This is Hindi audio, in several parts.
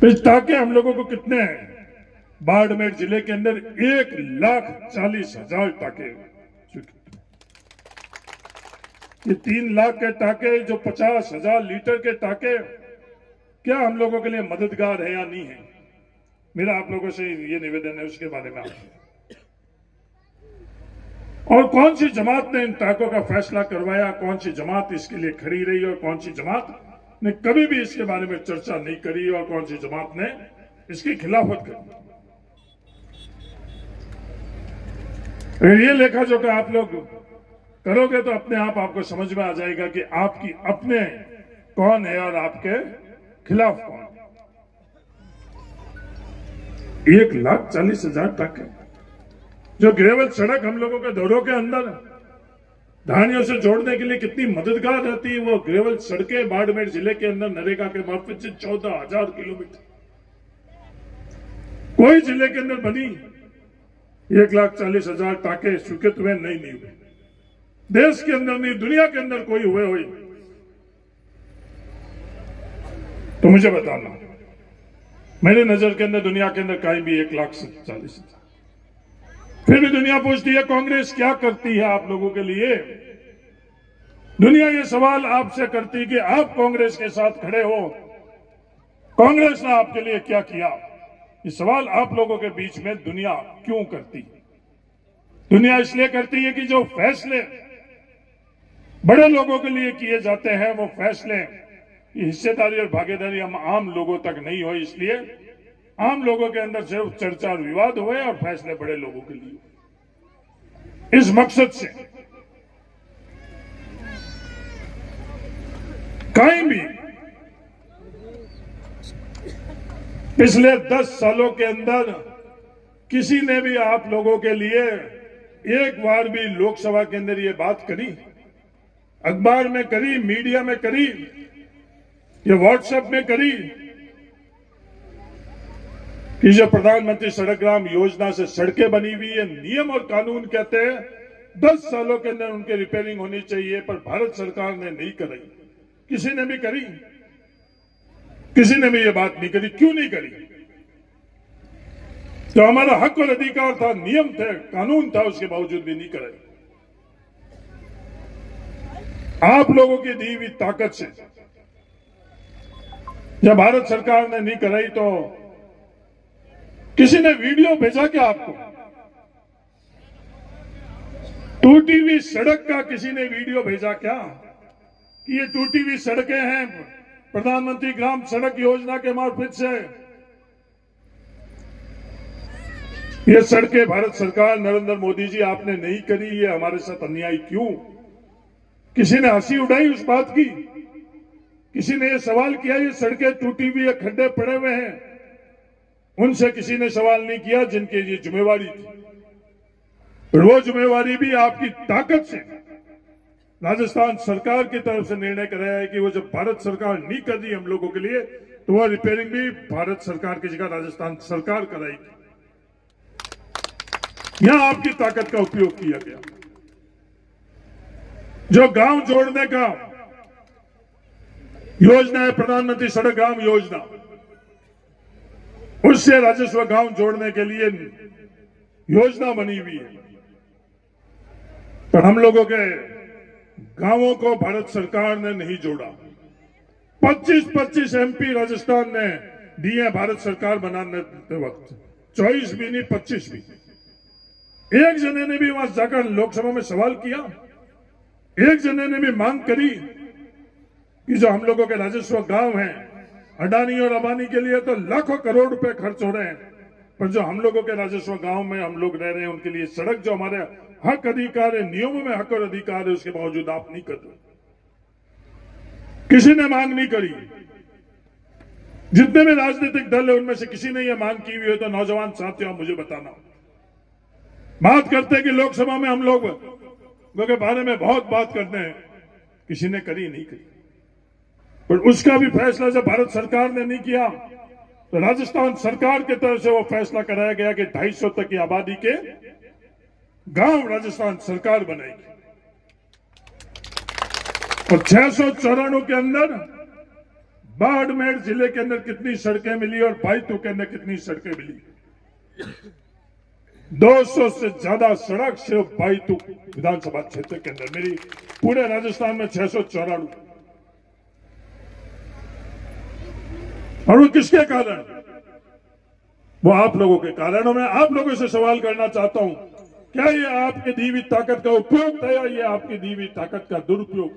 इस टाके हम लोगों को कितने हैं? बाड़मेर जिले के अंदर 1,40,000 टाके। ये 3 लाख के टाके, जो 50,000 लीटर के टाके, क्या हम लोगों के लिए मददगार है या नहीं है? मेरा आप लोगों से ये निवेदन है उसके बारे में। और कौन सी जमात ने इन टाकों का फैसला करवाया, कौन सी जमात इसके लिए खड़ी रही और कौन सी जमात ने कभी भी इसके बारे में चर्चा नहीं करी और कौन सी जमात ने इसकी खिलाफत करी? अगर ये लेखा जोखा आप लोग करोगे तो अपने आप आपको समझ में आ जाएगा कि आपकी अपने कौन है और आपके खिलाफ कौन है। 1,40,000 टाके जो ग्रेवल सड़क हम लोगों के दौरों के अंदर ढाणियों से जोड़ने के लिए कितनी मददगार रहती है। वो ग्रेवल सड़कें बाड़मेर जिले के अंदर नरेगा के मार्फत से 14,000 किलोमीटर कोई जिले के अंदर बनी। 1,40,000 टाके स्वीकृत हुए नहीं हुए, देश के अंदर नहीं दुनिया के अंदर कोई हुए तो मुझे बताना। मेरी नजर के अंदर दुनिया के अंदर कहीं भी 1,40,000। फिर भी दुनिया पूछती है कांग्रेस क्या करती है आप लोगों के लिए। दुनिया ये सवाल आपसे करती है कि आप कांग्रेस के साथ खड़े हो, कांग्रेस ने आपके लिए क्या किया। ये सवाल आप लोगों के बीच में दुनिया क्यों करती है? दुनिया इसलिए करती है कि जो फैसले बड़े लोगों के लिए किए जाते हैं, वो फैसले की हिस्सेदारी और भागीदारी हम आम लोगों तक नहीं हो, इसलिए आम लोगों के अंदर सिर्फ चर्चा और विवाद हुए और फैसले बड़े लोगों के लिए। इस मकसद से कहीं भी पिछले 10 सालों के अंदर किसी ने भी आप लोगों के लिए एक बार भी लोकसभा के अंदर ये बात करी, अखबार में करी, मीडिया में करी, या व्हाट्सएप में करी कि जो प्रधानमंत्री सड़क ग्राम योजना से सड़कें बनी हुई है, नियम और कानून कहते हैं 10 सालों के अंदर उनकी रिपेयरिंग होनी चाहिए, पर भारत सरकार ने नहीं कराई। किसी ने भी करी? किसी ने भी ये बात नहीं करी। क्यों नहीं करी? तो हमारा हक और अधिकार था, नियम थे, कानून था, उसके बावजूद भी नहीं कराई। आप लोगों की दी हुई ताकत से जब भारत सरकार ने नहीं कराई तो किसी ने वीडियो भेजा क्या आपको? टूटी हुई सड़क का किसी ने वीडियो भेजा क्या कि ये टूटी हुई सड़कें हैं प्रधानमंत्री ग्राम सड़क योजना के मार्फत से, ये सड़कें भारत सरकार नरेंद्र मोदी जी आपने नहीं करी, ये हमारे साथ अन्याय क्यों? किसी ने हंसी उड़ाई उस बात की? किसी ने ये सवाल किया ये सड़कें टूटी हुई है, खड्डे पड़े हुए हैं? उनसे किसी ने सवाल नहीं किया जिनकी ये जिम्मेवारी थी। और वो जिम्मेवारी भी आपकी ताकत से राजस्थान सरकार की तरफ से निर्णय कराया है कि वो जब भारत सरकार नहीं कर रही हम लोगों के लिए तो वह रिपेयरिंग भी भारत सरकार की जगह राजस्थान सरकार कराएगी। यहां आपकी ताकत का उपयोग किया गया। जो गांव जोड़ने का योजना है प्रधानमंत्री सड़क ग्राम योजना, उससे राजस्व गांव जोड़ने के लिए योजना बनी हुई है, पर हम लोगों के गांवों को भारत सरकार ने नहीं जोड़ा। 25 एमपी राजस्थान ने दिए भारत सरकार बनाने वक्त, 24 भी नहीं 25 भी। एक जने ने भी वहां जाकर लोकसभा में सवाल किया, एक जने ने भी मांग करी कि जो हम लोगों के राजस्व गांव हैं, अडानी और अंबानी के लिए तो लाखों करोड़ रुपए खर्च हो रहे हैं, पर जो हम लोगों के राजस्व गांव में हम लोग रह रहे हैं उनके लिए सड़क जो हमारे हक अधिकार है, नियमों में हक और अधिकार है, उसके बावजूद आप नहीं कर रहे। किसी ने मांग नहीं करी। जितने भी राजनीतिक दल है उनमें से किसी ने यह मांग की हुई हो तो नौजवान साथियों मुझे बताना। बात करते कि लोकसभा में हम लोग के बारे में बहुत बात करते हैं, किसी ने करी नहीं करी। पर उसका भी फैसला जब भारत सरकार ने नहीं किया तो राजस्थान सरकार की तरफ से वो फैसला कराया गया कि 250 तक की आबादी के गांव राजस्थान सरकार बनाएगी। और 694 के अंदर बाड़मेर जिले के अंदर कितनी सड़कें मिली और बायतू के अंदर कितनी सड़कें मिली। 200 से ज्यादा सड़क सिर्फ बायतू विधानसभा क्षेत्र के अंदर मिली। पूरे राजस्थान में 694। और वो किसके कारण? वो आप लोगों के कारण। और मैं आप लोगों से सवाल करना चाहता हूं, क्या ये आपकी दी हुई ताकत का उपयोग था या ये आपकी दी हुई ताकत का दुरुपयोग?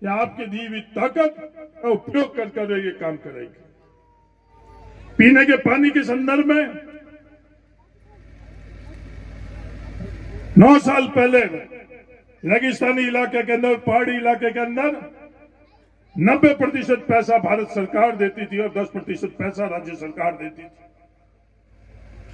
या आपकी दी हुई ताकत का उपयोग कर ये काम करेगी? पीने के पानी के संदर्भ में 9 साल पहले रेगिस्तानी इलाके के अंदर, पहाड़ी इलाके के अंदर 90% पैसा भारत सरकार देती थी और 10% पैसा राज्य सरकार देती थी।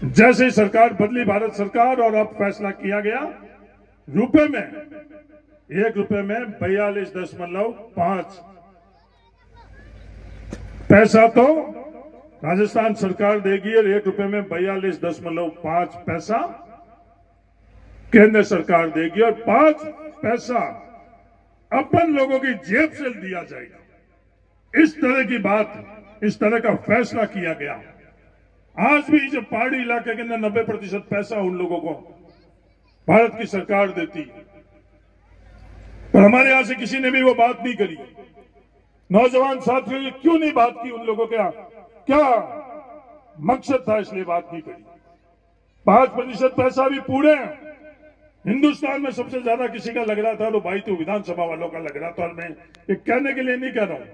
जैसे ही सरकार बदली भारत सरकार और अब फैसला किया गया रुपए में, 1 रुपए में 42.5 पैसा तो राजस्थान सरकार देगी और 1 रुपए में 42.5 पैसा केंद्र सरकार देगी और 5 पैसा अपन लोगों की जेब से दिया जाएगा। इस तरह की बात, इस तरह का फैसला किया गया। आज भी जब पहाड़ी इलाके के अंदर 90% पैसा उन लोगों को भारत की सरकार देती, पर हमारे यहां से किसी ने भी वो बात नहीं करी। नौजवान साथियों ने क्यों नहीं बात की? उन लोगों का क्या मकसद था इसलिए बात नहीं करी? 5% पैसा भी पूरे हिंदुस्तान में सबसे ज्यादा किसी का लग रहा था तो बायतू विधानसभा वालों का लग रहा था। और मैं ये कहने के लिए नहीं कह रहा हूं,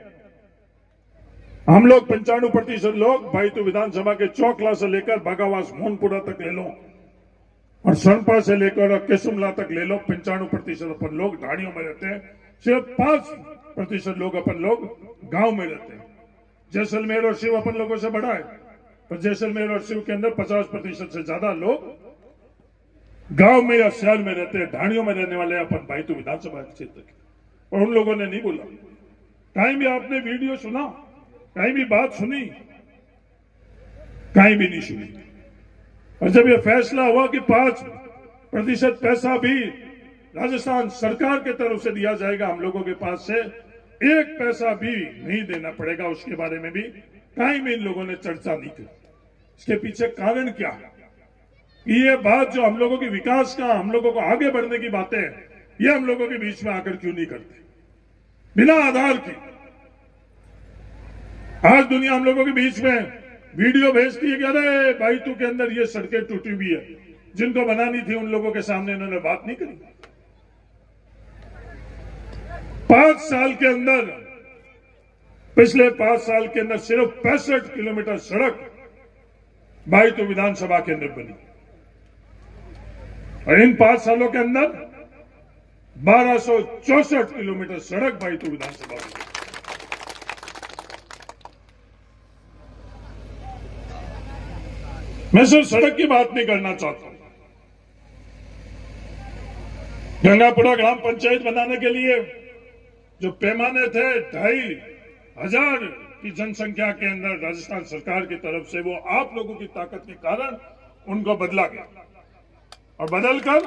हम लोग 95% लोग बायतू विधानसभा के चौकला से लेकर बागावास मोहनपुरा तक ले लो और सनपा से लेकर केसुमला तक ले लो, 95% अपन लोग ढाणियों में रहते हैं। सिर्फ 5% लोग अपन लोग गांव में रहते हैं। जैसलमेर और शिव अपन लोगों से बड़ा है, पर जैसलमेर और शिव के अंदर 50% से ज्यादा लोग गांव में या शहर में रहते हैं। ढाणियों में रहने वाले अपन बायतू विधानसभा क्षेत्र के। और उन लोगों ने नहीं बोला, कहीं भी आपने वीडियो सुना, कहीं भी बात सुनी? कहीं भी नहीं सुनी। और जब यह फैसला हुआ कि 5% पैसा भी राजस्थान सरकार की तरफ से दिया जाएगा, हम लोगों के पास से 1 पैसा भी नहीं देना पड़ेगा, उसके बारे में भी कहीं भी इन लोगों ने चर्चा नहीं की। इसके पीछे कारण क्या है? ये बात जो हम लोगों की विकास का, हम लोगों को आगे बढ़ने की बातें हैं, ये हम लोगों के बीच में आकर क्यों नहीं करते बिना आधार की? आज दुनिया हम लोगों के बीच में वीडियो भेजती है कि अरे बायतू के अंदर ये सड़कें टूटी हुई है, जिनको बनानी थी उन लोगों के सामने इन्होंने बात नहीं करी। 5 साल के अंदर, पिछले 5 साल के अंदर सिर्फ 65 किलोमीटर सड़क बायतू विधानसभा के अंदर बनी और इन 5 सालों के अंदर 1264 किलोमीटर सड़क बायतू विधानसभा में। मैं सिर्फ सड़क की बात नहीं करना चाहता हूं। गंगापुरा ग्राम पंचायत बनाने के लिए जो पैमाने थे 2500 की जनसंख्या के अंदर राजस्थान सरकार की तरफ से, वो आप लोगों की ताकत के कारण उनको बदला गया और बदलकर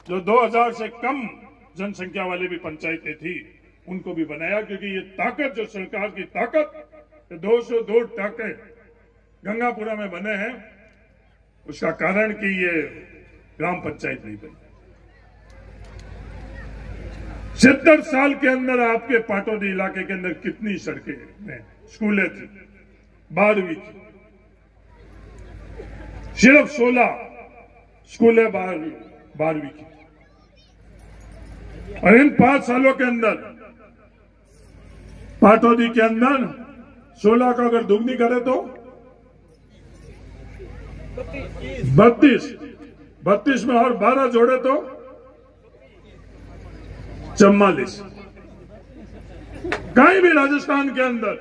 जो 2000 से कम जनसंख्या वाली भी पंचायतें थी उनको भी बनाया। क्योंकि ये ताकत, जो सरकार की ताकत, 202 टाके गंगापुरा में बने हैं, उसका कारण कि ये ग्राम पंचायत नहीं बनी। 70 साल के अंदर आपके पाटौदी इलाके के अंदर कितनी सड़कें, स्कूलें थी? 12वीं की, सिर्फ 16 स्कूलें 12वीं की। और इन 5 सालों के अंदर पाटौदी के अंदर 16 का अगर दुगनी करे तो 32 में और 12 जोड़े तो 44। कहीं भी राजस्थान के अंदर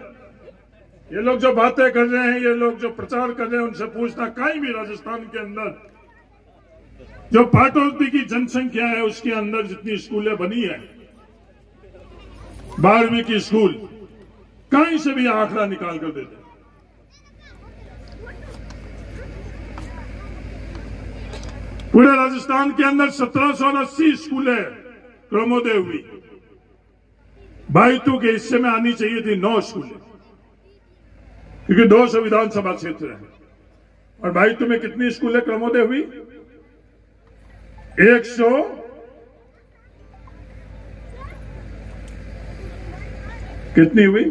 ये लोग जो बातें कर रहे हैं, ये लोग जो प्रचार कर रहे हैं, उनसे पूछना, कहीं भी राजस्थान के अंदर जो पाटौदी की जनसंख्या है उसके अंदर जितनी स्कूलें बनी है, 12वीं की स्कूल, कहीं से भी आंकड़ा निकाल कर देते। पूरे राजस्थान के अंदर 1780 स्कूलें क्रमोदय हुई। बाईतू के हिस्से में आनी चाहिए थी 9 स्कूलें, क्योंकि 200 विधानसभा क्षेत्र है। और बाईतू में कितनी स्कूलें क्रमोदय हुई? 100 कितनी हुई?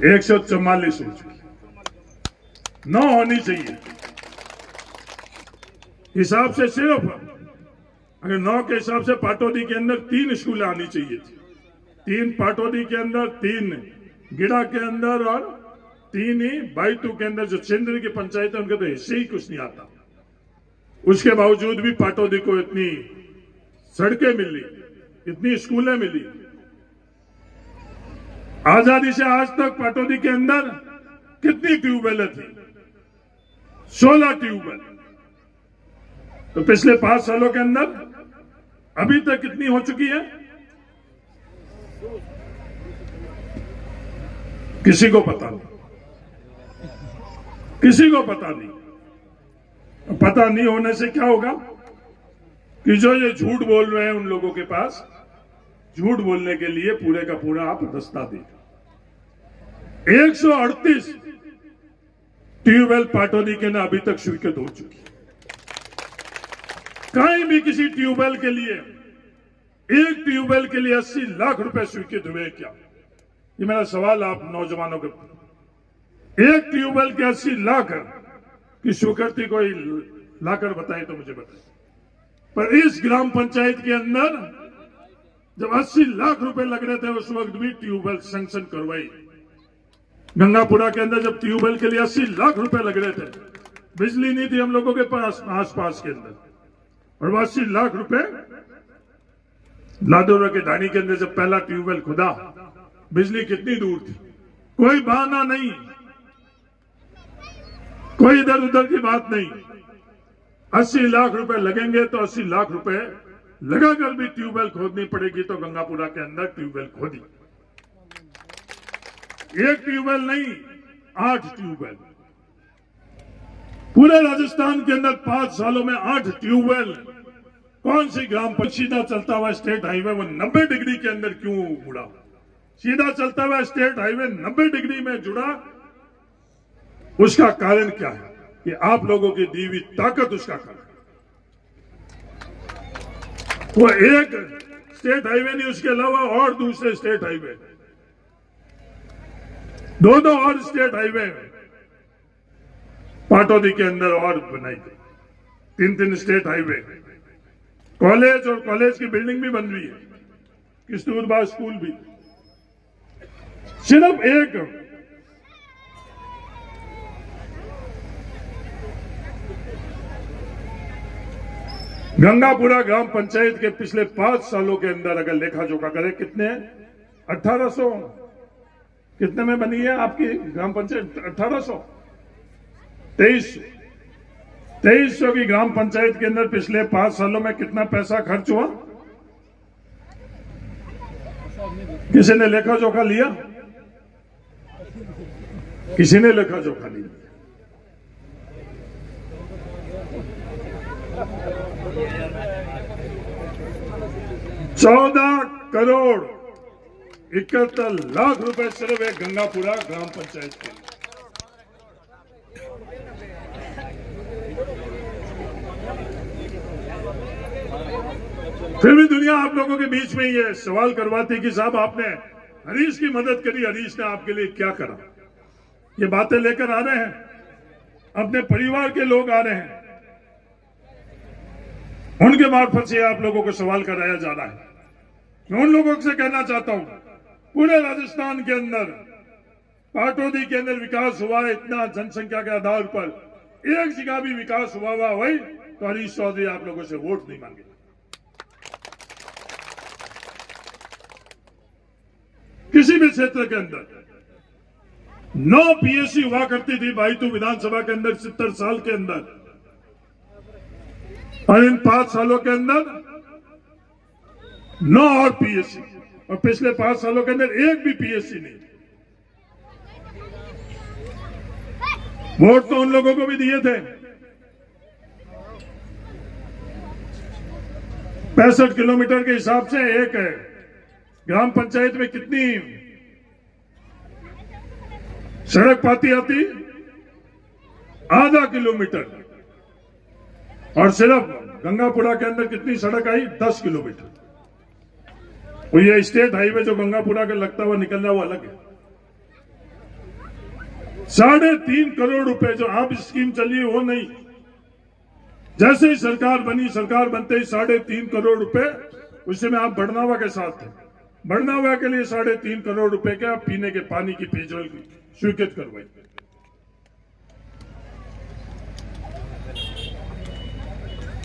144 हो चुकी। 9 होनी चाहिए हिसाब से। सिर्फ अगर 9 के हिसाब से पाटौदी के अंदर 3 स्कूलें आनी चाहिए थी। 3 पाटौदी के अंदर, 3 गिड़ा के अंदर और 3 ही बाईतू के अंदर। जो चंद्र की पंचायत है उनके तो हिस्से ही कुछ नहीं आता। उसके बावजूद भी पाटौदी को इतनी सड़कें मिली, इतनी स्कूलें मिली। आजादी से आज तक पाटौदी के अंदर कितनी ट्यूबवेल थी? 16 ट्यूबवेल। तो पिछले 5 सालों के अंदर अभी तक कितनी हो चुकी है? किसी को पता नहीं, किसी को पता नहीं। पता नहीं होने से क्या होगा कि जो ये झूठ बोल रहे हैं उन लोगों के पास झूठ बोलने के लिए पूरे का पूरा आप दस्ता देगा। 138 ट्यूबवेल पाटौदी के ना अभी तक स्वीकृत हो चुकी है। कहीं भी किसी ट्यूबवेल के लिए, एक ट्यूबवेल के लिए 80 लाख रुपए स्वीकृत हुए क्या? ये मेरा सवाल आप नौजवानों के। एक ट्यूबवेल के 80 लाख की स्वीकृति कोई लाकर बताए तो मुझे बताए। पर इस ग्राम पंचायत के अंदर जब 80 लाख रुपए लग रहे थे उस वक्त भी ट्यूबवेल सैंक्शन करवाई। गंगापुरा के अंदर जब ट्यूबवेल के लिए 80 लाख रुपए लग रहे थे, बिजली नहीं थी हम लोगों के पास आसपास के अंदर, और 80 लाख रुपए लादौरा के ढाणी के अंदर जब पहला ट्यूबवेल खुदा, बिजली कितनी दूर थी। कोई बहाना नहीं, कोई इधर उधर की बात नहीं। 80 लाख रुपए लगेंगे तो 80 लाख रुपए लगाकर भी ट्यूबवेल खोदनी पड़ेगी। तो गंगापुरा के अंदर ट्यूबवेल खोदी। एक ट्यूबवेल नहीं, 8 ट्यूबवेल। पूरे राजस्थान के अंदर 5 सालों में 8 ट्यूबवेल। कौन सी ग्राम पंचायत सीधा चलता हुआ स्टेट हाईवे वो 90 डिग्री के अंदर क्यों मुड़ा? सीधा चलता हुआ स्टेट हाईवे 90 डिग्री में जुड़ा, उसका कारण क्या है? कि आप लोगों की दी हुई ताकत उसका कारण। वो एक स्टेट हाईवे नहीं, उसके अलावा और दूसरे स्टेट हाईवे, 2 और स्टेट हाईवे पाटौदी के अंदर और बनाई गई। 3 स्टेट हाईवे, कॉलेज और कॉलेज की बिल्डिंग भी बन रही है, कस्तूरबा स्कूल भी। सिर्फ एक गंगापुरा ग्राम पंचायत के पिछले 5 सालों के अंदर अगर लेखा जोखा करें, कितने 1800 कितने में बनी है आपकी ग्राम पंचायत? 1800 2300 की ग्राम पंचायत के अंदर पिछले 5 सालों में कितना पैसा खर्च हुआ? किसी ने लेखा जोखा लिया? किसी ने लेखा जोखा नहीं लिया। 14 करोड़ 71 लाख रुपए सिर्फ एक गंगापुरा ग्राम पंचायत के। फिर भी दुनिया आप लोगों के बीच में ये सवाल करवाती कि साहब आपने हरीश की मदद करी, हरीश ने आपके लिए क्या करा? ये बातें लेकर आ रहे हैं, अपने परिवार के लोग आ रहे हैं, उनके मार्फत से आप लोगों को सवाल कराया जा रहा है। मैं उन लोगों से कहना चाहता हूं, पूरे राजस्थान के अंदर पाटौदी के अंदर विकास हुआ है, इतना जनसंख्या के आधार पर एक जगह भी विकास हुआ वही तो हरीश चौधरी आप लोगों से वोट नहीं मांगे। किसी भी क्षेत्र के अंदर 9 पीएससी हुआ करती थी बाईतू विधानसभा के अंदर 70 साल के अंदर, और इन 5 सालों के अंदर 9 और पीएससी, और पिछले 5 सालों के अंदर एक भी पीएससी नहीं। वोट तो उन लोगों को भी दिए थे। 65 किलोमीटर के हिसाब से एक ग्राम पंचायत में कितनी सड़क पाती आती? आधा किलोमीटर। और सिर्फ गंगापुरा के अंदर कितनी सड़क आई? 10 किलोमीटर। और ये स्टेट हाईवे जो गंगापुरा का लगता हुआ निकल रहा वो अलग है। 3.5 करोड़ रुपए जो आप स्कीम चली वो नहीं। जैसे ही सरकार बनी, सरकार बनते ही 3.5 करोड़ रुपए उस समय आप बड़नावा के साथ थे। बड़नावा के लिए 3.5 करोड़ रुपए के आप पीने के पानी की पेयजल स्वीकृत करवाई।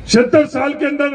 70 साल के अंदर